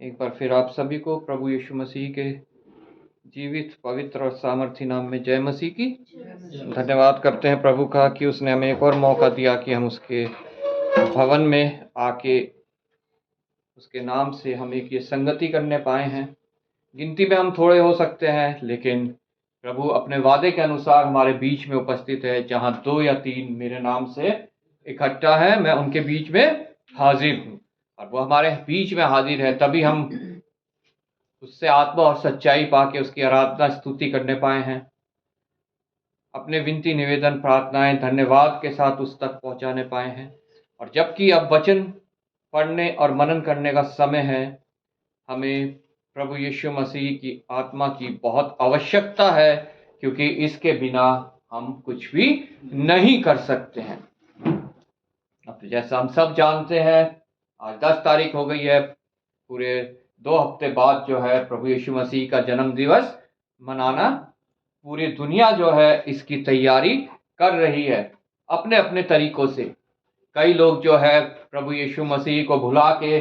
एक बार फिर आप सभी को प्रभु यीशु मसीह के जीवित, पवित्र और सामर्थी नाम में जय मसीह की। धन्यवाद करते हैं प्रभु का कि उसने हमें एक और मौका दिया कि हम उसके भवन में आके उसके नाम से हम एक ये संगति करने पाए हैं। गिनती में हम थोड़े हो सकते हैं, लेकिन प्रभु अपने वादे के अनुसार हमारे बीच में उपस्थित है। जहाँ 2 या 3 मेरे नाम से इकट्ठा है, मैं उनके बीच में हाजिर हूँ। और वो हमारे बीच में हाजिर है, तभी हम उससे आत्मा और सच्चाई पाके उसकी आराधना स्तुति करने पाए हैं। अपने विनती, निवेदन, प्रार्थनाएं धन्यवाद के साथ उस तक पहुंचाने पाए हैं। और जबकि अब वचन पढ़ने और मनन करने का समय है, हमें प्रभु यीशु मसीह की आत्मा की बहुत आवश्यकता है, क्योंकि इसके बिना हम कुछ भी नहीं कर सकते हैं। अब जैसा हम सब जानते हैं, आज 10 तारीख हो गई है। पूरे 2 हफ्ते बाद जो है प्रभु यीशु मसीह का जन्म दिवस मनाना पूरी दुनिया जो है इसकी तैयारी कर रही है अपने अपने तरीकों से। कई लोग जो है प्रभु यीशु मसीह को भुला के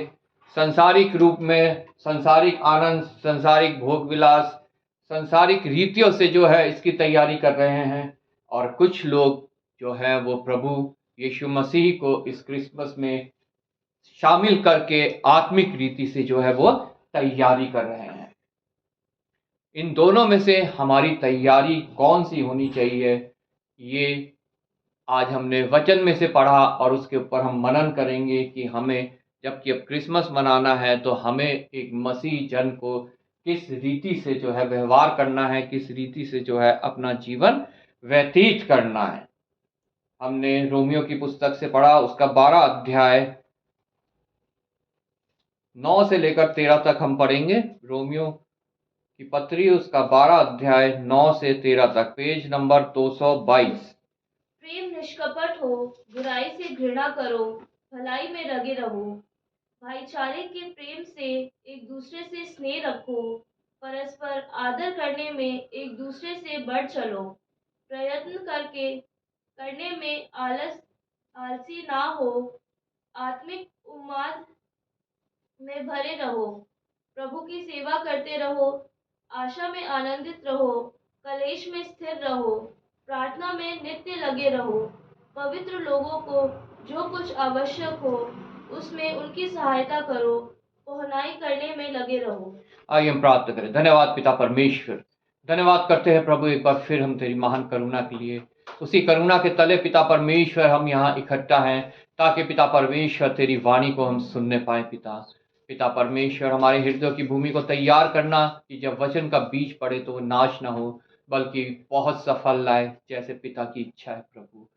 संसारिक रूप में, संसारिक आनंद, संसारिक भोग विलास, संसारिक रीतियों से जो है इसकी तैयारी कर रहे हैं। और कुछ लोग जो है वो प्रभु यीशु मसीह को इस क्रिसमस में शामिल करके आत्मिक रीति से जो है वो तैयारी कर रहे हैं। इन दोनों में से हमारी तैयारी कौन सी होनी चाहिए, ये आज हमने वचन में से पढ़ा और उसके ऊपर हम मनन करेंगे कि हमें, जबकि अब क्रिसमस मनाना है, तो हमें एक मसीह जन को किस रीति से जो है व्यवहार करना है, किस रीति से जो है अपना जीवन व्यतीत करना है। हमने रोमियो की पुस्तक से पढ़ा, उसका 12 अध्याय 9 से लेकर 13 तक हम पढ़ेंगे। रोमियो की पत्री, उसका 12 अध्याय 9 से 13 तक, पेज नंबर 222। प्रेम निष्कपट हो, बुराई से घृणा करो, भलाई में लगे रहो। भाईचारे के प्रेम से एक दूसरे से स्नेह रखो, परस्पर आदर करने में एक दूसरे से बढ़ चलो। प्रयत्न करने में आलसी ना हो, आत्मिक उन्माद में भरे रहो। प्रभु की सेवा करते रहो, आशा में आनंदित रहो, कलेश में स्थिर रहो, प्रार्थना में नित्य लगे रहो। पवित्र लोगों को जो कुछ आवश्यक हो उसमें उनकी सहायता करो, पहुनाई करने में लगे रहो। आइए हम प्रार्थना करें। धन्यवाद पिता परमेश्वर, धन्यवाद करते हैं प्रभु एक बार फिर हम तेरी महान करुणा के लिए। उसी करुणा के तले पिता परमेश्वर हम यहाँ इकट्ठा हैं, ताकि पिता परमेश्वर तेरी वाणी को हम सुनने पाए। पिता परमेश्वर, हमारे हृदय की भूमि को तैयार करना कि जब वचन का बीज पड़े तो वो नाश ना हो, बल्कि बहुत सफल लाए, जैसे पिता की इच्छा है। प्रभु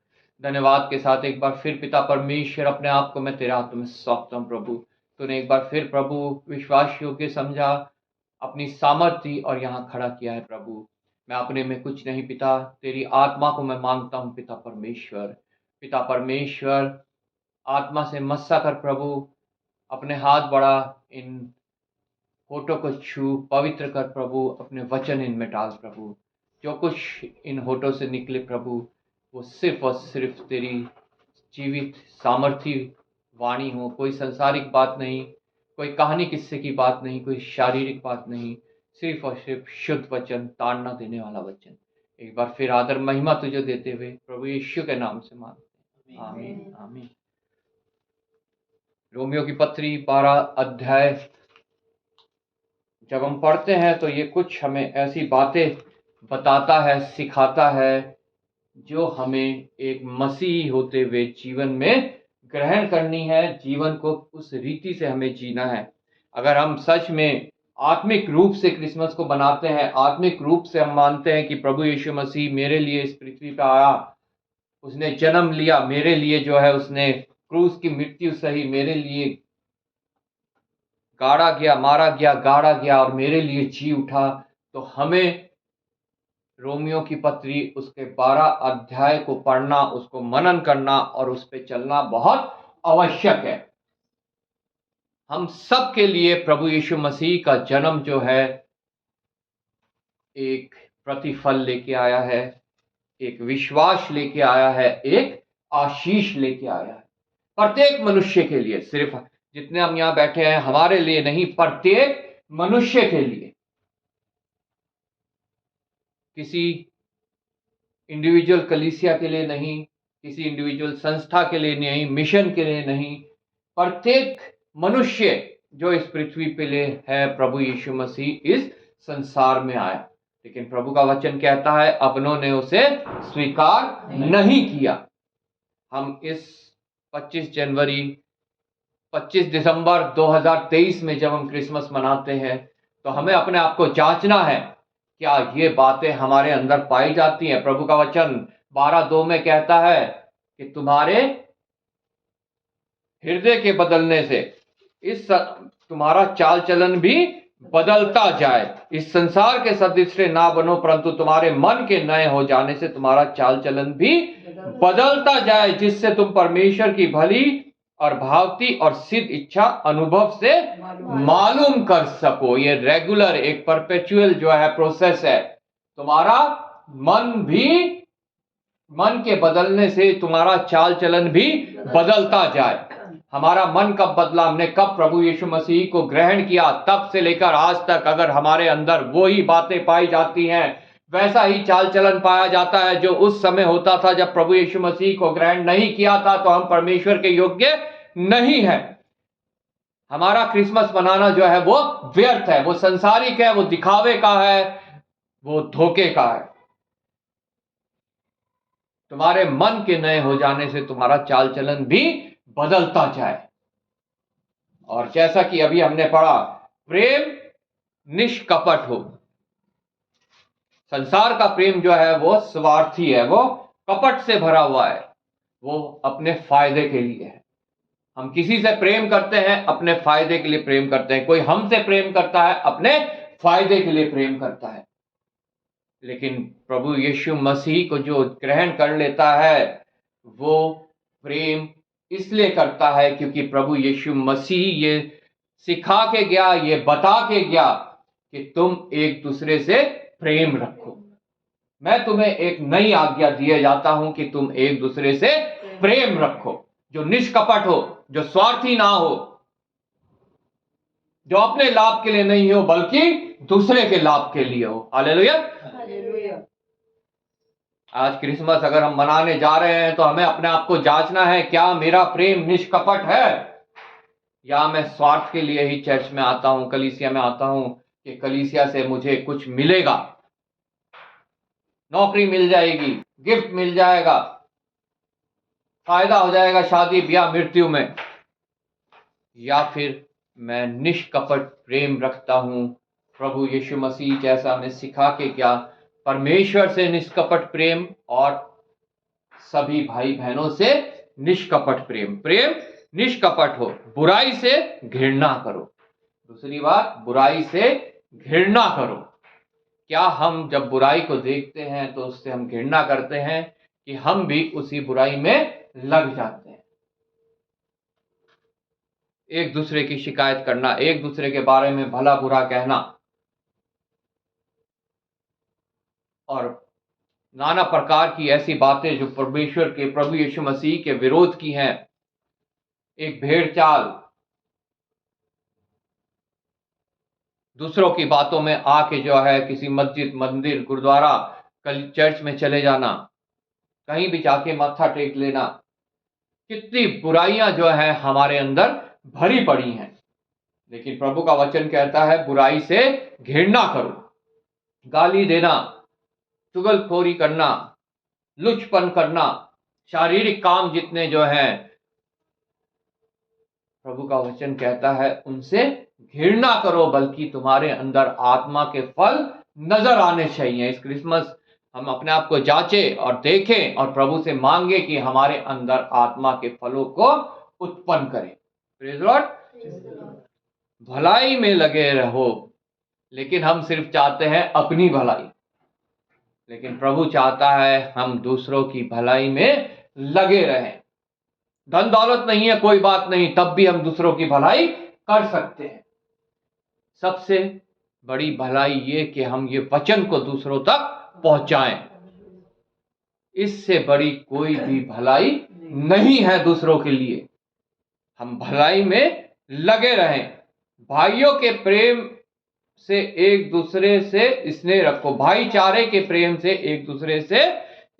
धन्यवाद के साथ एक बार फिर पिता परमेश्वर, अपने आप को मैं तेरे हाथों में सौंपता हूँ। प्रभु तूने एक बार फिर प्रभु विश्वास योग्य समझा, अपनी सामर्थ्य और यहाँ खड़ा किया है। प्रभु मैं अपने में कुछ नहीं पिता, तेरी आत्मा को मैं मांगता हूँ। पिता परमेश्वर, आत्मा से मस्सा कर प्रभु, अपने हाथ बढ़ा, इन होठों को छू, पवित्र कर प्रभु, अपने वचन इनमें डाल। प्रभु जो कुछ इन होठों से निकले प्रभु, वो सिर्फ और सिर्फ तेरी जीवित सामर्थी वाणी हो। कोई संसारिक बात नहीं, कोई कहानी किस्से की बात नहीं, कोई शारीरिक बात नहीं, सिर्फ और सिर्फ शुद्ध वचन, ताड़ना देने वाला वचन। एक बार फिर आदर महिमा तुझे देते हुए प्रभु यीशु के नाम से मांगते हैं, आमीन आमीन। रोमियो की पत्री 12 अध्याय जब हम पढ़ते हैं तो ये कुछ हमें ऐसी बातें बताता है, सिखाता है, जो हमें एक मसीही होते हुए जीवन में ग्रहण करनी है। जीवन को उस रीति से हमें जीना है। अगर हम सच में आत्मिक रूप से क्रिसमस को बनाते हैं, आत्मिक रूप से हम मानते हैं कि प्रभु यीशु मसीह मेरे लिए इस पृथ्वी पर आया, उसने जन्म लिया मेरे लिए, जो है उसने क्रूस की मृत्यु सही, मेरे लिए गाड़ा गया, मारा गया, गाड़ा गया और मेरे लिए जी उठा, तो हमें रोमियो की पत्री उसके 12 अध्याय को पढ़ना, उसको मनन करना और उस पर चलना बहुत आवश्यक है। हम सब के लिए प्रभु यीशु मसीह का जन्म जो है एक प्रतिफल लेके आया है, एक विश्वास लेके आया है, एक आशीष लेके आया है। प्रत्येक मनुष्य के लिए, सिर्फ जितने हम यहाँ बैठे हैं हमारे लिए नहीं, प्रत्येक मनुष्य के लिए। किसी इंडिविजुअल कलीसिया के लिए नहीं, किसी इंडिविजुअल संस्था के लिए नहीं, मिशन के लिए नहीं, प्रत्येक मनुष्य जो इस पृथ्वी पे लिए है, प्रभु यीशु मसीह इस संसार में आया। लेकिन प्रभु का वचन कहता है अपनों ने उसे स्वीकार नहीं किया। हम इस 25 दिसंबर 2023 में जब हम क्रिसमस मनाते हैं तो हमें अपने आप को जांचना है, क्या ये बातें हमारे अंदर पाई जाती हैं। प्रभु का वचन 12:2 में कहता है कि तुम्हारे हृदय के बदलने से तुम्हारा चाल चलन भी बदलता जाए। इस संसार के सदृश ना बनो, परंतु तुम्हारे मन के नए हो जाने से तुम्हारा चाल चलन भी बदलता जाए, जिससे तुम परमेश्वर की भली और भावती और सिद्ध इच्छा अनुभव से मालूम कर सको। ये रेगुलर एक परपेचुअल जो है प्रोसेस है। तुम्हारा मन के बदलने से तुम्हारा चाल चलन भी बदलता जाए। हमारा मन कब बदला? हमने कब प्रभु यीशु मसीह को ग्रहण किया, तब से लेकर आज तक अगर हमारे अंदर वो ही बातें पाई जाती हैं, वैसा ही चाल चलन पाया जाता है जो उस समय होता था जब प्रभु यीशु मसीह को ग्रहण नहीं किया था, तो हम परमेश्वर के योग्य नहीं है। हमारा क्रिसमस मनाना जो है वो व्यर्थ है, वो संसारिक है, वो दिखावे का है, वो धोखे का है। तुम्हारे मन के नए हो जाने से तुम्हारा चाल चलन भी बदलता जाए। और जैसा कि अभी हमने पढ़ा, प्रेम निष्कपट हो। संसार का प्रेम जो है वो स्वार्थी है, वो कपट से भरा हुआ है, वो अपने फायदे के लिए है। हम किसी से प्रेम करते हैं अपने फायदे के लिए प्रेम करते हैं, कोई हमसे प्रेम करता है अपने फायदे के लिए प्रेम करता है। लेकिन प्रभु यीशु मसीह को जो ग्रहण कर लेता है वो प्रेम इसलिए करता है क्योंकि प्रभु यीशु मसीह ये सिखा के गया, ये बता के गया कि तुम एक दूसरे से प्रेम रखो। मैं तुम्हें एक नई आज्ञा दिए जाता हूं कि तुम एक दूसरे से प्रेम रखो, जो निष्कपट हो, जो स्वार्थी ना हो, जो अपने लाभ के लिए नहीं हो बल्कि दूसरे के लाभ के लिए हो। हालेलुया। आज क्रिसमस अगर हम मनाने जा रहे हैं तो हमें अपने आप को जांचना है, क्या मेरा प्रेम निष्कपट है, या मैं स्वार्थ के लिए ही चर्च में आता हूं, कलीसिया में आता हूं कि कलीसिया से मुझे कुछ मिलेगा, नौकरी मिल जाएगी, गिफ्ट मिल जाएगा, फायदा हो जाएगा शादी ब्याह मृत्यु में। या फिर मैं निष्कपट प्रेम रखता हूं, प्रभु यीशु मसीह जैसा हमें सिखा के क्या, परमेश्वर से निष्कपट प्रेम और सभी भाई बहनों से निष्कपट प्रेम। प्रेम निष्कपट हो, बुराई से घृणा करो। दूसरी बात, बुराई से घृणा करो। क्या हम जब बुराई को देखते हैं तो उससे हम घृणा करते हैं कि हम भी उसी बुराई में लग जाते हैं? एक दूसरे की शिकायत करना, एक दूसरे के बारे में भला बुरा कहना और नाना प्रकार की ऐसी बातें जो परमेश्वर के, प्रभु यीशु मसीह के विरोध की हैं। एक भेड़ चाल, दूसरों की बातों में आके जो है किसी मस्जिद, मंदिर, गुरुद्वारा, चर्च में चले जाना, कहीं भी जाके माथा टेक लेना, कितनी बुराइयां जो है हमारे अंदर भरी पड़ी हैं। लेकिन प्रभु का वचन कहता है बुराई से घृणा करो। गाली देना, चुगलखोरी करना, लुचपन करना, शारीरिक काम जितने जो हैं, प्रभु का वचन कहता है उनसे घृणा करो, बल्कि तुम्हारे अंदर आत्मा के फल नजर आने चाहिए। इस क्रिसमस हम अपने आप को जांचें और देखें और प्रभु से मांगे कि हमारे अंदर आत्मा के फलों को उत्पन्न करें। Praise Lord. भलाई में लगे रहो, लेकिन हम सिर्फ चाहते हैं अपनी भलाई, लेकिन प्रभु चाहता है हम दूसरों की भलाई में लगे रहें। धन दौलत नहीं है कोई बात नहीं, तब भी हम दूसरों की भलाई कर सकते हैं। सबसे बड़ी भलाई ये कि हम ये वचन को दूसरों तक पहुंचाएं। इससे बड़ी कोई भी भलाई नहीं है दूसरों के लिए। हम भलाई में लगे रहें। भाइयों के प्रेम से एक दूसरे से स्नेह रखो, भाईचारे के प्रेम से एक दूसरे से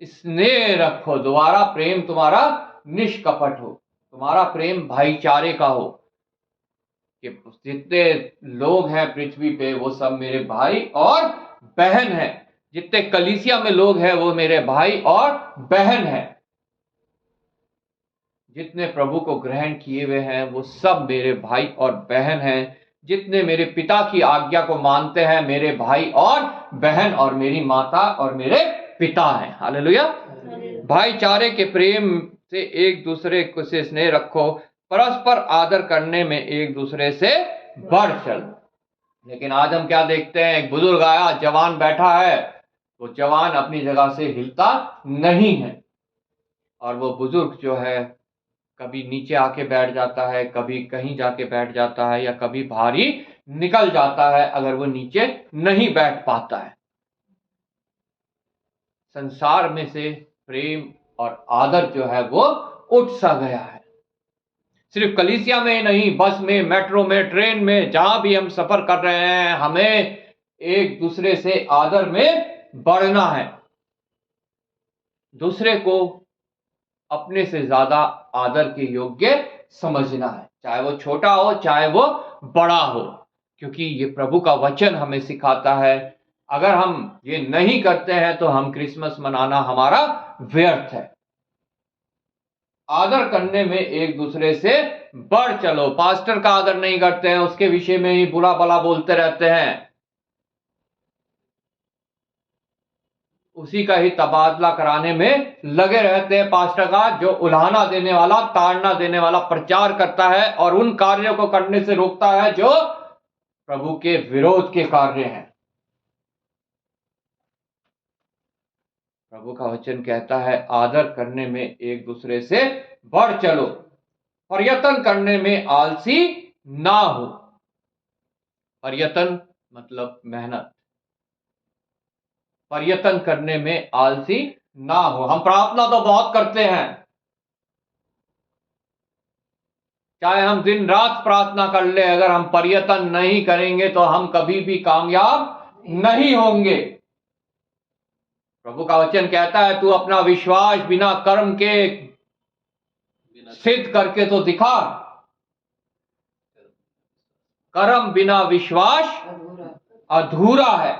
स्नेह रखो। दोबारा प्रेम तुम्हारा निष्कपट हो, तुम्हारा प्रेम भाईचारे का हो, कि जितने लोग हैं पृथ्वी पे वो सब मेरे भाई और बहन हैं। जितने कलीसिया में लोग हैं वो मेरे भाई और बहन हैं। जितने प्रभु को ग्रहण किए हुए हैं वो सब मेरे भाई और बहन हैं। जितने मेरे पिता की आज्ञा को मानते हैं मेरे भाई और बहन और मेरी माता और मेरे पिता हैं। हालेलुया। भाईचारे के प्रेम से एक दूसरे को से स्नेह रखो, परस्पर आदर करने में एक दूसरे से बढ़ चलो। लेकिन आज हम क्या देखते हैं, एक बुजुर्ग आया, जवान बैठा है, वो जवान अपनी जगह से हिलता नहीं है, और वो बुजुर्ग जो है कभी नीचे आके बैठ जाता है, कभी कहीं जाके बैठ जाता है, या कभी भारी निकल जाता है अगर वो नीचे नहीं बैठ पाता है। संसार में से प्रेम और आदर जो है वो उठ सा गया है। सिर्फ कलीसिया में ही नहीं, बस में, मेट्रो में, ट्रेन में, जहां भी हम सफर कर रहे हैं, हमें एक दूसरे से आदर में बढ़ना है। दूसरे को अपने से ज्यादा आदर के योग्य समझना है, चाहे वो छोटा हो चाहे वो बड़ा हो, क्योंकि ये प्रभु का वचन हमें सिखाता है। अगर हम ये नहीं करते हैं तो हम क्रिसमस मनाना हमारा व्यर्थ है। आदर करने में एक दूसरे से बढ़ चलो। पास्टर का आदर नहीं करते हैं, उसके विषय में ही बुरा भला बोलते रहते हैं, उसी का ही तबादला कराने में लगे रहते हैं। पास्टर का जो उल्हाना देने वाला, ताड़ना देने वाला प्रचार करता है और उन कार्यों को करने से रोकता है जो प्रभु के विरोध के कार्य हैं। प्रभु का वचन कहता है आदर करने में एक दूसरे से बढ़ चलो, प्रयत्न करने में आलसी ना हो। प्रयत्न मतलब मेहनत, प्रयत्न करने में आलसी ना हो। हम प्रार्थना तो बहुत करते हैं, चाहे हम दिन रात प्रार्थना कर ले, अगर हम प्रयत्न नहीं करेंगे तो हम कभी भी कामयाब नहीं होंगे। प्रभु का वचन कहता है तू अपना विश्वास बिना कर्म के सिद्ध करके तो दिखा। कर्म बिना विश्वास अधूरा है,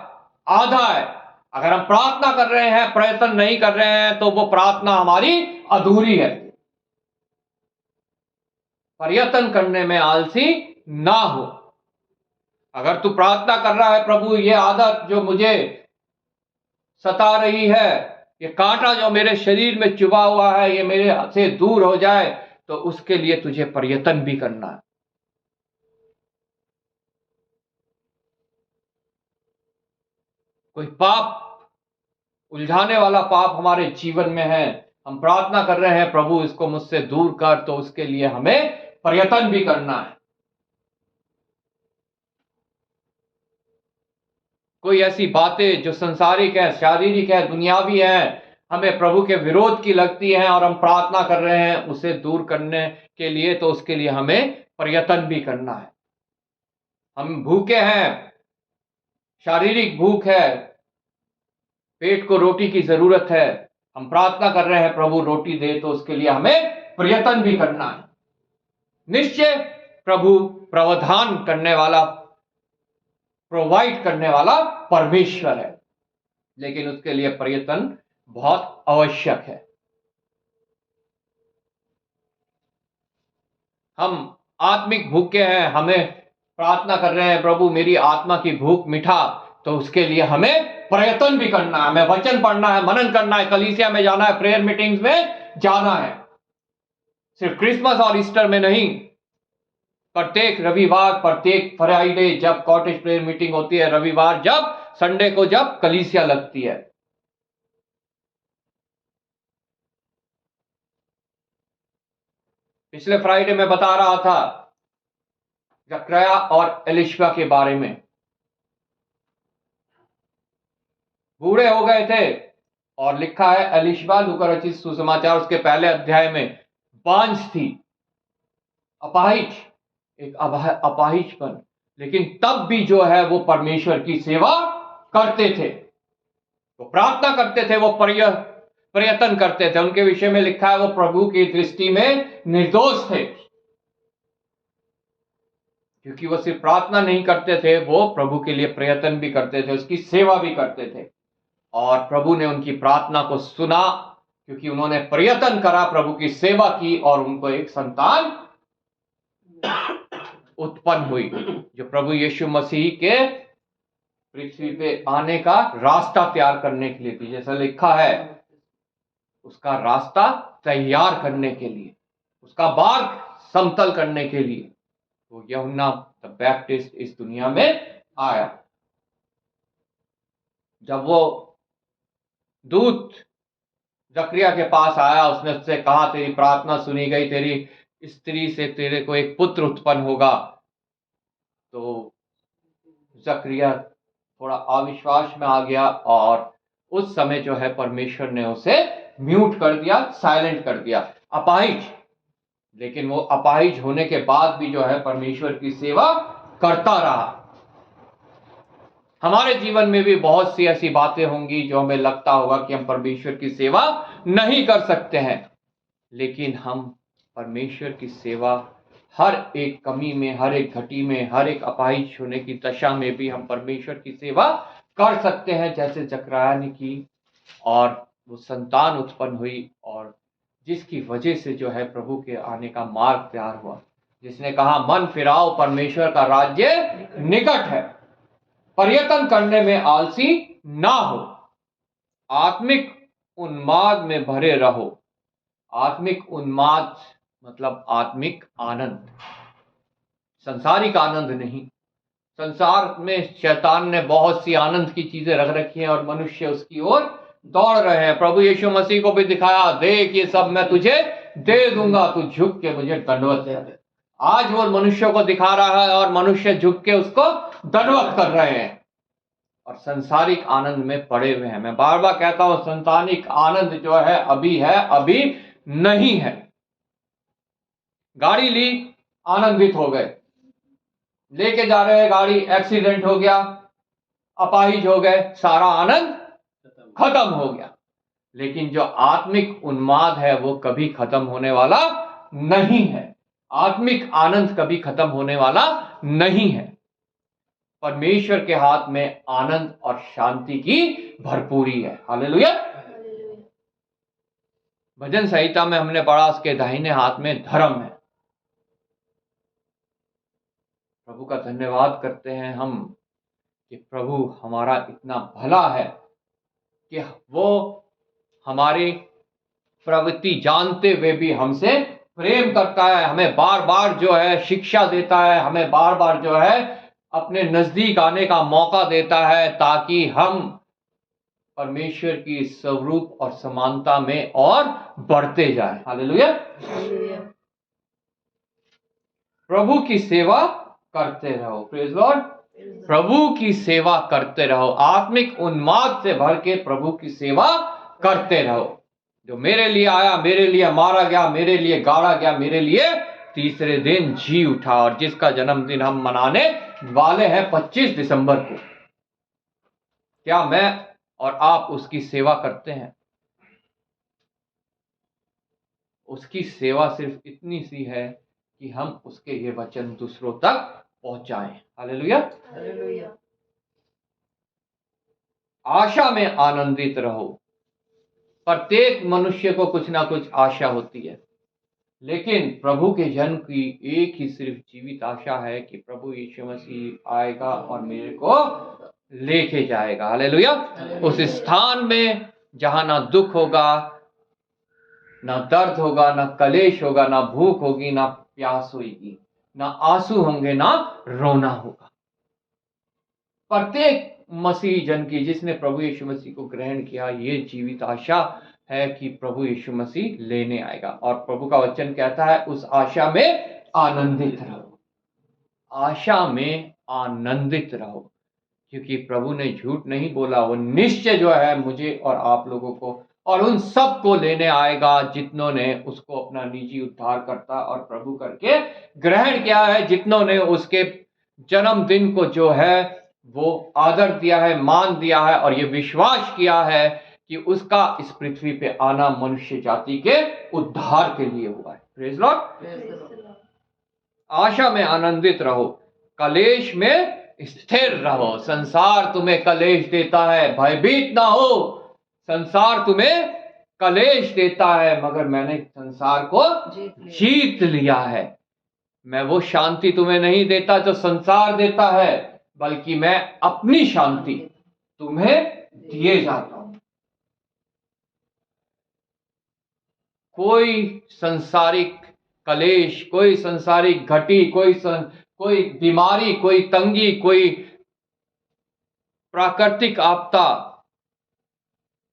आधा है। अगर हम प्रार्थना कर रहे हैं, प्रयत्न नहीं कर रहे हैं, तो वो प्रार्थना हमारी अधूरी है। प्रयत्न करने में आलसी ना हो। अगर तू प्रार्थना कर रहा है, प्रभु ये आदत जो मुझे सता रही है, ये कांटा जो मेरे शरीर में चुभा हुआ है, ये मेरे से दूर हो जाए, तो उसके लिए तुझे प्रयत्न भी करना है। कोई पाप, उलझाने वाला पाप हमारे जीवन में है, हम प्रार्थना कर रहे हैं प्रभु इसको मुझसे दूर कर, तो उसके लिए हमें प्रयत्न भी करना है। कोई ऐसी बातें जो संसारिक है, शारीरिक है, दुनियावी है, हमें प्रभु के विरोध की लगती हैं और हम प्रार्थना कर रहे हैं उसे दूर करने के लिए, तो उसके लिए हमें प्रयत्न भी करना है। हम भूखे हैं, शारीरिक भूख है, पेट को रोटी की जरूरत है, हम प्रार्थना कर रहे हैं प्रभु रोटी दे, तो उसके लिए हमें प्रयत्न भी करना है। निश्चय प्रभु प्रावधान करने वाला, प्रोवाइड करने वाला परमेश्वर है, लेकिन उसके लिए प्रयत्न बहुत आवश्यक है। हम आत्मिक भूखे हैं, हमें प्रार्थना कर रहे हैं प्रभु मेरी आत्मा की भूख मिटा, तो उसके लिए हमें प्रयत्न भी करना है। हमें वचन पढ़ना है, मनन करना है, कलीसिया में जाना है, प्रेयर मीटिंग्स में जाना है। सिर्फ क्रिसमस और ईस्टर में नहीं, प्रत्येक रविवार, प्रत्येक फ्राइडे जब कॉटेज प्रेयर मीटिंग होती है, रविवार जब, संडे को जब कलीसिया लगती है। पिछले फ्राइडे में बता रहा था जकरिया और एलिशबा के बारे में। बूढ़े हो गए थे, और लिखा है एलिशबा, लूका रचित सुसमाचार उसके पहले अध्याय में, बांझ थी, अपाहिज, एक अपाहिजपन, लेकिन तब भी जो है वो परमेश्वर की सेवा करते थे, वो प्रार्थना करते थे, वो प्रयत्न करते थे। उनके विषय में लिखा है वो प्रभु की दृष्टि में निर्दोष थे, क्योंकि वो सिर्फ प्रार्थना नहीं करते थे, वो प्रभु के लिए प्रयत्न भी करते थे, उसकी सेवा भी करते थे। और प्रभु ने उनकी प्रार्थना को सुना, क्योंकि उन्होंने प्रयत्न करा, प्रभु की सेवा की, और उनको एक संतान उत्पन्न हुई, जो प्रभु यीशु मसीह के पृथ्वी पे आने का रास्ता तैयार करने के लिए थी। जैसा लिखा है, उसका रास्ता तैयार करने के लिए, उसका मार्ग समतल करने के लिए तो यूहन्ना द बैप्टिस्ट इस दुनिया में आया। जब वो दूत जकरिया के पास आया, उसने उससे कहा, तेरी प्रार्थना सुनी गई, तेरी स्त्री से तेरे को एक पुत्र उत्पन्न होगा। तो जकरिया थोड़ा अविश्वास में आ गया, और उस समय जो है परमेश्वर ने उसे म्यूट कर दिया, साइलेंट कर दिया, अपाहिज। लेकिन वो अपाहिज होने के बाद भी जो है परमेश्वर की सेवा करता रहा। हमारे जीवन में भी बहुत सी ऐसी बातें होंगी जो हमें लगता होगा कि हम परमेश्वर की सेवा नहीं कर सकते हैं, लेकिन हम परमेश्वर की सेवा हर एक कमी में, हर एक घटी में, हर एक अपाहिज होने की दशा में भी हम परमेश्वर की सेवा कर सकते हैं, जैसे जकरिया ने की, और वो संतान उत्पन्न हुई, और जिसकी वजह से जो है प्रभु के आने का मार्ग तैयार हुआ। जिसने कहा, मन फिराओ, परमेश्वर का राज्य निकट है, प्रयत्न करने में आलसी ना हो, आत्मिक उन्माद में भरे रहो। आत्मिक उन्माद मतलब आत्मिक आनंद, संसारिक आनंद नहीं। संसार में शैतान ने बहुत सी आनंद की चीजें रख रखी हैं, और मनुष्य उसकी ओर दौड़ रहे हैं। प्रभु यीशु मसीह को भी दिखाया, देख ये सब मैं तुझे दे दूंगा, तू झुक के मुझे दंडवत दे। आज वो मनुष्यों को दिखा रहा है, और मनुष्य झुक के उसको दंडवत कर रहे हैं, और संसारिक आनंद में पड़े हुए हैं। मैं बार बार कहता हूं, संसारिक आनंद जो है अभी नहीं है। गाड़ी ली, आनंदित हो गए, लेके जा रहे हैं गाड़ी, एक्सीडेंट हो गया, अपाहिज हो गए, सारा आनंद खत्म हो गया। लेकिन जो आत्मिक उन्माद है वो कभी खत्म होने वाला नहीं है। आत्मिक आनंद कभी खत्म होने वाला नहीं है। परमेश्वर के हाथ में आनंद और शांति की भरपूरी है। हालेलुया। भजन संहिता में हमने पढ़ा, उसके दाहिने हाथ में धर्म है। प्रभु का धन्यवाद करते हैं हम कि प्रभु हमारा इतना भला है कि वो हमारी प्रवृत्ति जानते हुए भी हमसे प्रेम करता है, हमें बार बार जो है शिक्षा देता है, हमें बार बार जो है अपने नजदीक आने का मौका देता है, ताकि हम परमेश्वर की स्वरूप और समानता में और बढ़ते जाएं। हालेलुया। प्रभु की सेवा करते रहो। Praise Lord. प्रभु की सेवा करते रहो, आत्मिक उन्माद से भर के प्रभु की सेवा करते रहो। जो मेरे लिए आया, मेरे लिए मारा गया, मेरे लिए गाड़ा गया, मेरे लिए तीसरे दिन जी उठा, और जिसका जन्मदिन हम मनाने वाले हैं 25 दिसंबर को। क्या मैं और आप उसकी सेवा करते हैं? उसकी सेवा सिर्फ इतनी सी है कि हम उसके ये वचन दूसरों तक पहुंचाएं। हालेलुया। हालेलुया। आशा में आनंदित रहो। प्रत्येक मनुष्य को कुछ ना कुछ आशा होती है, लेकिन प्रभु के जन्म की एक ही सिर्फ जीवित आशा है कि प्रभु यीशु मसीह आएगा और मेरे को लेके जाएगा। हालेलुया। उस स्थान में जहां ना दुख होगा, ना दर्द होगा, ना कलेश होगा, ना भूख होगी, ना प्यास होगी, ना आंसू होंगे, ना रोना होगा। प्रत्येक मसीह जन की, जिसने प्रभु यीशु मसीह को ग्रहण किया, ये जीवित आशा है कि प्रभु यीशु मसीह लेने आएगा। और प्रभु का वचन कहता है, उस आशा में आनंदित रहो। आशा में आनंदित रहो, क्योंकि प्रभु ने झूठ नहीं बोला। वो निश्चय जो है मुझे और आप लोगों को और उन सब को लेने आएगा जितनों ने उसको अपना निजी उद्धारकर्ता और प्रभु करके ग्रहण किया है, जितनों ने उसके जन्मदिन को जो है वो आदर दिया है, मान दिया है और ये विश्वास किया है कि उसका इस पृथ्वी पे आना मनुष्य जाति के उद्धार के लिए हुआ है। Praise Lord. आशा में आनंदित रहो, कलेश में स्थिर रहो। संसार तुम्हें कलेश देता है, भयभीत ना हो। संसार तुम्हें कलेश देता है, मगर मैंने संसार को जीत लिया है। मैं वो शांति तुम्हें नहीं देता जो संसार देता है, बल्कि मैं अपनी शांति तुम्हें दिए जाता हूं। कोई संसारिक कलेश, कोई संसारिक घटी, कोई बीमारी, कोई तंगी, कोई प्राकृतिक आपदा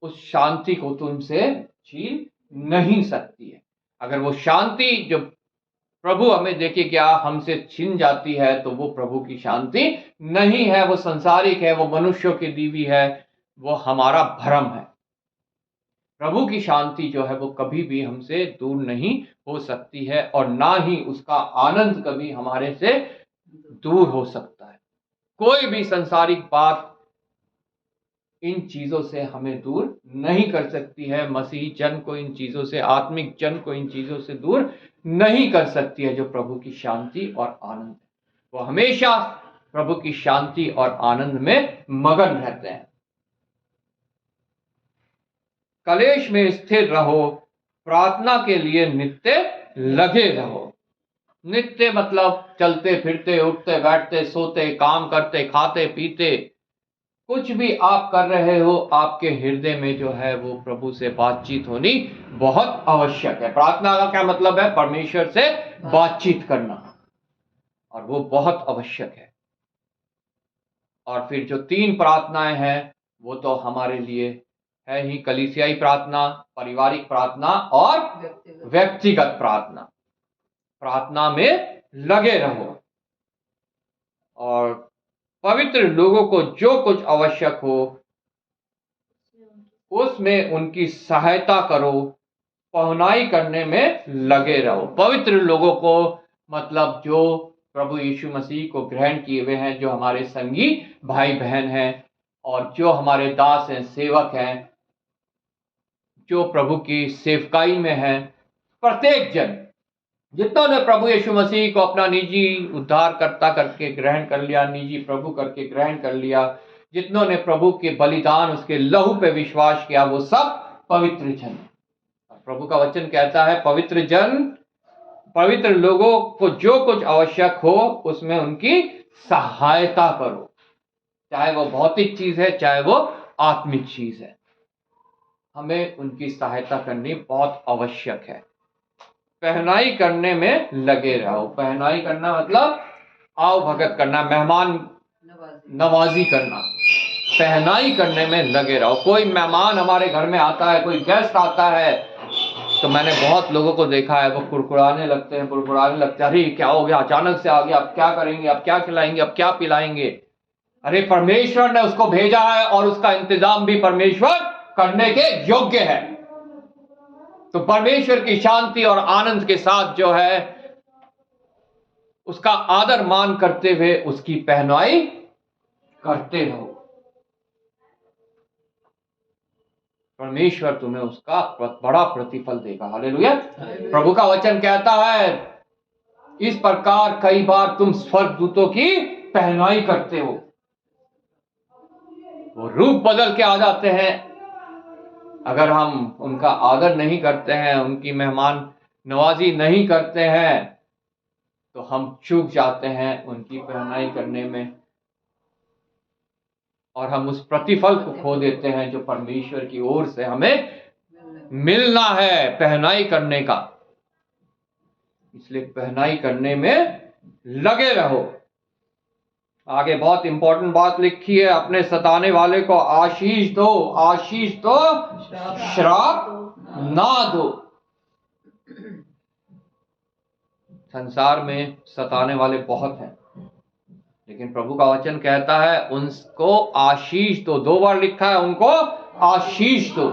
उस शांति को तुमसे छीन नहीं सकती है। अगर वो शांति जो प्रभु हमें देके क्या हमसे छिन जाती है, तो वो प्रभु की शांति नहीं है, वो संसारिक है, वो मनुष्यों की दी हुई है, वो हमारा भ्रम है। प्रभु की शांति जो है वो कभी भी हमसे दूर नहीं हो सकती है, और ना ही उसका आनंद कभी हमारे से दूर हो सकता है। कोई भी संसारिक बात इन चीजों से हमें दूर नहीं कर सकती है। मसीही जन को इन चीजों से, आत्मिक जन को इन चीजों से दूर नहीं कर सकती है, जो प्रभु की शांति और आनंद है। वो हमेशा प्रभु की शांति और आनंद में मगन रहते हैं। कलेश में स्थिर रहो, प्रार्थना के लिए नित्य लगे रहो। नित्य मतलब चलते फिरते, उठते बैठते, सोते, काम करते, खाते पीते, कुछ भी आप कर रहे हो, आपके हृदय में जो है वो प्रभु से बातचीत होनी बहुत आवश्यक है। प्रार्थना का क्या मतलब है? परमेश्वर से बातचीत करना, और वो बहुत आवश्यक है। और फिर जो 3 प्रार्थनाएं हैं वो तो हमारे लिए है ही, कलीसियाई प्रार्थना, पारिवारिक प्रार्थना और व्यक्तिगत प्रार्थना। प्रार्थना में लगे रहो, और पवित्र लोगों को जो कुछ आवश्यक हो उसमें उनकी सहायता करो, पहुनाई करने में लगे रहो। पवित्र लोगों को मतलब जो प्रभु यीशु मसीह को ग्रहण किए हुए हैं, जो हमारे संगी भाई बहन हैं, और जो हमारे दास हैं, सेवक हैं, जो प्रभु की सेवकाई में हैं, प्रत्येक जन जितनों ने प्रभु यीशु मसीह को अपना निजी उद्धारकर्ता करके ग्रहण कर लिया, निजी प्रभु करके ग्रहण कर लिया, जितनों ने प्रभु के बलिदान, उसके लहू पे विश्वास किया, वो सब पवित्र जन। प्रभु का वचन कहता है, पवित्र जन, पवित्र लोगों को जो कुछ आवश्यक हो उसमें उनकी सहायता करो, चाहे वो भौतिक चीज है, चाहे वो आत्मिक चीज है। हमें उनकी सहायता करनी बहुत आवश्यक है। पहनाई करने में लगे रहो। पहनाई करना मतलब आओ भगत करना, मेहमान नवाजी करना। पहनाई करने में लगे रहो। कोई मेहमान हमारे घर में आता है, कोई गेस्ट आता है, तो मैंने बहुत लोगों को देखा है, वो कुड़कुड़ाने लगते हैं, अरे क्या हो गया, अचानक से आ गया, अब क्या करेंगे, अब क्या खिलाएंगे, अब क्या पिलाएंगे। अरे परमेश्वर ने उसको भेजा है, और उसका इंतजाम भी परमेश्वर करने के योग्य है। तो परमेश्वर की शांति और आनंद के साथ जो है उसका आदर मान करते हुए उसकी पहनाई करते रहो। परमेश्वर तुम्हें उसका बड़ा प्रतिफल देगा। हालेलुया। प्रभु का वचन कहता है, इस प्रकार कई बार तुम स्वर्गदूतों की पहनाई करते हो। वो रूप बदल के आ जाते हैं। अगर हम उनका आदर नहीं करते हैं, उनकी मेहमान नवाजी नहीं करते हैं, तो हम चूक जाते हैं उनकी पहनाई करने में, और हम उस प्रतिफल को खो देते हैं जो परमेश्वर की ओर से हमें मिलना है पहनाई करने का। इसलिए पहनाई करने में लगे रहो। आगे बहुत इंपॉर्टेंट बात लिखी है, अपने सताने वाले को आशीष दो, आशीष दो, श्राप ना दो। संसार में सताने वाले बहुत हैं, लेकिन प्रभु का वचन कहता है उनको आशीष दो। 2 बार लिखा है, उनको आशीष दो।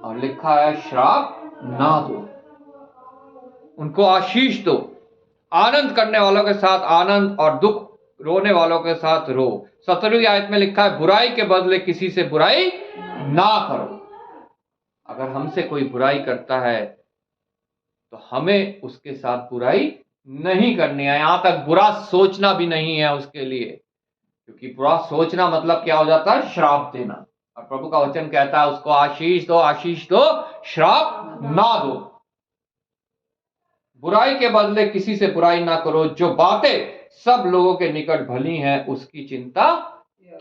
और लिखा है श्राप ना दो, उनको आशीष दो। आनंद करने वालों के साथ आनंद और दुख रोने वालों के साथ रो। 17वीं आयत में लिखा है बुराई के बदले किसी से बुराई ना करो। अगर हमसे कोई बुराई करता है तो हमें उसके साथ बुराई नहीं करनी है, यहां तक बुरा सोचना भी नहीं है उसके लिए, क्योंकि बुरा सोचना मतलब क्या हो जाता है? श्राप देना। और प्रभु का वचन कहता है उसको आशीष दो, आशीष दो, श्राप ना दो। बुराई के बदले किसी से बुराई ना करो, जो बातें सब लोगों के निकट भली हैं उसकी चिंता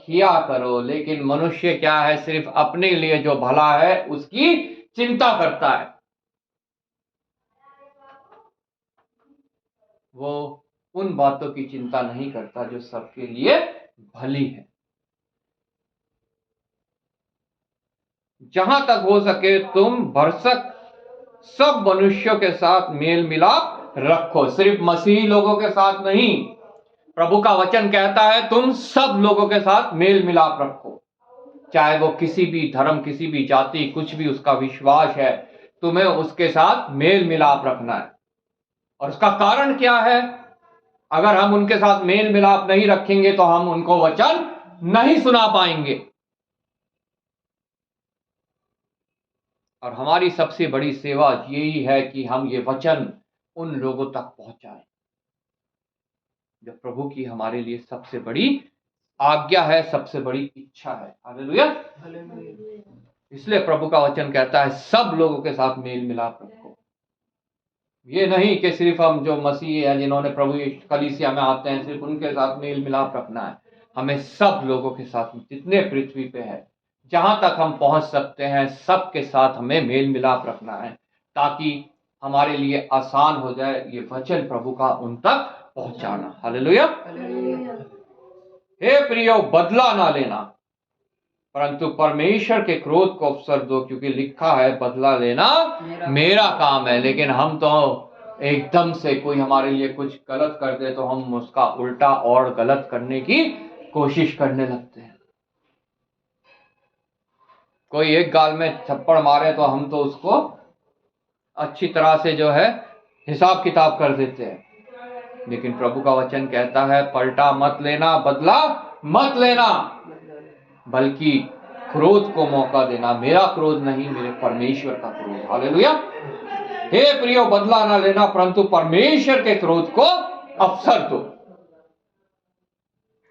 किया करो। लेकिन मनुष्य क्या है? सिर्फ अपने लिए जो भला है उसकी चिंता करता है, वो उन बातों की चिंता नहीं करता जो सबके लिए भली है। जहां तक हो सके तुम भरसक सब मनुष्यों के साथ मेल मिलाप रखो, सिर्फ मसीही लोगों के साथ नहीं। प्रभु का वचन कहता है तुम सब लोगों के साथ मेल मिलाप रखो, चाहे वो किसी भी धर्म, किसी भी जाति, कुछ भी उसका विश्वास है, तुम्हें उसके साथ मेल मिलाप रखना है। और उसका कारण क्या है? अगर हम उनके साथ मेल मिलाप नहीं रखेंगे तो हम उनको वचन नहीं सुना पाएंगे। और हमारी सबसे बड़ी सेवा यही है कि हम ये वचन उन लोगों तक पहुंचाएं जो प्रभु की हमारे लिए सबसे बड़ी आज्ञा है, सबसे बड़ी इच्छा है। हालेलुया। इसलिए प्रभु का वचन कहता है सब लोगों के साथ मेल मिलाप रखो। ये नहीं कि सिर्फ हम जो मसीह है, जिन्होंने प्रभु कलीसिया में आते हैं, सिर्फ उनके साथ मेल मिलाप रखना है। हमें सब लोगों के साथ, जितने पृथ्वी पे है, जहां तक हम पहुंच सकते हैं, सबके साथ हमें मेल मिलाप रखना है, ताकि हमारे लिए आसान हो जाए ये वचन प्रभु का उन तक पहुंचाना। हालेलुया। हे प्रियो, बदला ना लेना, परंतु परमेश्वर के क्रोध को अवसर दो, क्योंकि लिखा है बदला लेना मेरा काम है। लेकिन हम तो एकदम से कोई हमारे लिए कुछ गलत कर दे तो हम उसका उल्टा और गलत करने की कोशिश करने लगते हैं। कोई एक गाल में थप्पड़ मारे तो हम तो उसको अच्छी तरह से जो है हिसाब किताब कर देते हैं। लेकिन प्रभु का वचन कहता है पलटा मत लेना, बदला मत लेना, बल्कि क्रोध को मौका देना। मेरा क्रोध नहीं, मेरे परमेश्वर का क्रोध। हालेलुया। हे प्रियो, बदला ना लेना, परंतु परमेश्वर के क्रोध को अवसर दो,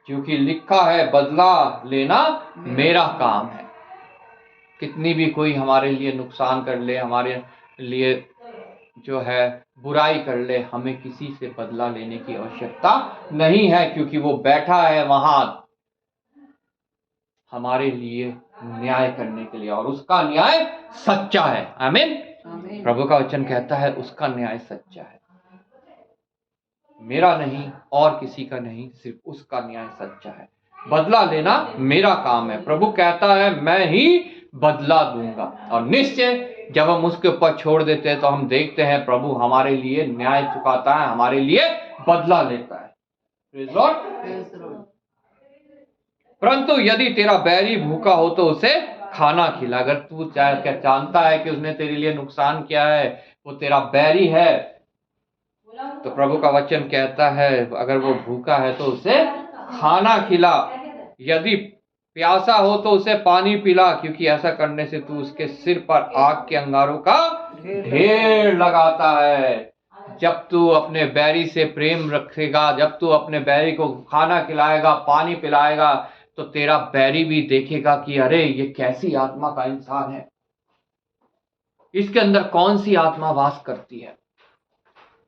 क्योंकि लिखा है बदला लेना मेरा काम है। कितनी भी कोई हमारे लिए नुकसान कर ले, हमारे लिए जो है बुराई कर ले, हमें किसी से बदला लेने की आवश्यकता नहीं है, क्योंकि वो बैठा है वहां हमारे लिए न्याय करने के लिए, और उसका न्याय सच्चा है। आमीन। प्रभु का वचन कहता है उसका न्याय सच्चा है, मेरा नहीं और किसी का नहीं, सिर्फ उसका न्याय सच्चा है। बदला लेना मेरा काम है। प्रभु कहता है मैं ही बदला दूंगा। और निश्चय जब हम उसके ऊपर छोड़ देते हैं तो हम देखते हैं प्रभु हमारे लिए न्याय चुकाता है, हमारे लिए बदला लेता है। Praise Lord. परंतु यदि तेरा बैरी भूखा हो तो उसे खाना खिला। अगर तू क्या जानता है कि उसने तेरे लिए नुकसान किया है, वो तेरा बैरी है, तो प्रभु का वचन कहता है अगर वो भूखा है तो उसे खाना खिला। यदि प्यासा हो तो उसे पानी पिला, क्योंकि ऐसा करने से तू उसके सिर पर आग के अंगारों का ढेर लगाता है। जब तू अपने बैरी से प्रेम रखेगा, जब तू अपने बैरी को खाना खिलाएगा, पानी पिलाएगा, तो तेरा बैरी भी देखेगा कि अरे ये कैसी आत्मा का इंसान है, इसके अंदर कौन सी आत्मा वास करती है।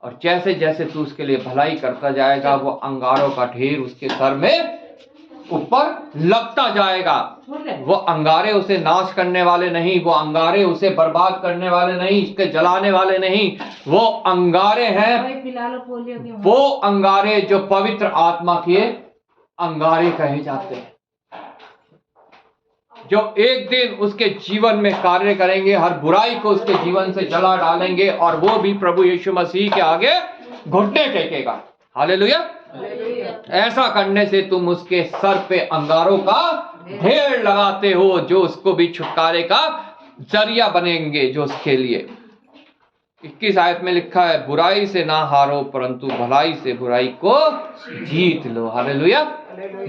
और जैसे जैसे तू उसके लिए भलाई करता जाएगा, वो अंगारों का ढेर उसके सर में ऊपर लगता जाएगा। वो अंगारे उसे नाश करने वाले नहीं, वो अंगारे उसे बर्बाद करने वाले नहीं, इसके जलाने वाले नहीं। वो अंगारे हैं, वो अंगारे जो पवित्र आत्मा के अंगारे कहे जाते हैं, जो एक दिन उसके जीवन में कार्य करेंगे, हर बुराई को उसके जीवन से जला डालेंगे, और वो भी प्रभु यीशु मसीह के आगे घुटने टेकेगा। हालेलुया। ऐसा करने से तुम उसके सर पे अंगारों का ढेर लगाते हो, जो उसको भी छुटकारे का जरिया बनेंगे जो उसके लिए। 21 आयत में लिखा है, बुराई से ना हारो परंतु भलाई से बुराई को जीत लो। हालेलुया।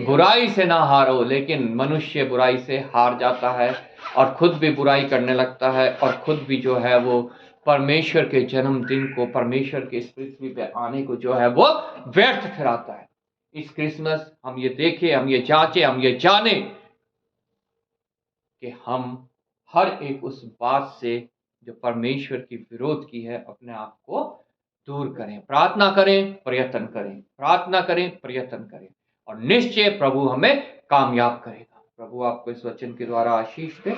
बुराई से ना हारो, लेकिन मनुष्य बुराई से हार जाता है और खुद भी बुराई करने लगता है और खुद भी जो है वो परमेश्वर के जन्मदिन को, परमेश्वर के इस पृथ्वी पे आने को जो है वो व्यर्थ ठहराता है। इस क्रिसमस हम ये देखें, हम ये जांचें, हम ये जाने कि हम हर एक उस बात से जो परमेश्वर की विरोध की है अपने आप को दूर करें, प्रार्थना करें, प्रयत्न करें, प्रार्थना करें, प्रयत्न करें, और निश्चय प्रभु हमें कामयाब करेगा। प्रभु आपको इस वचन के द्वारा आशीष दे।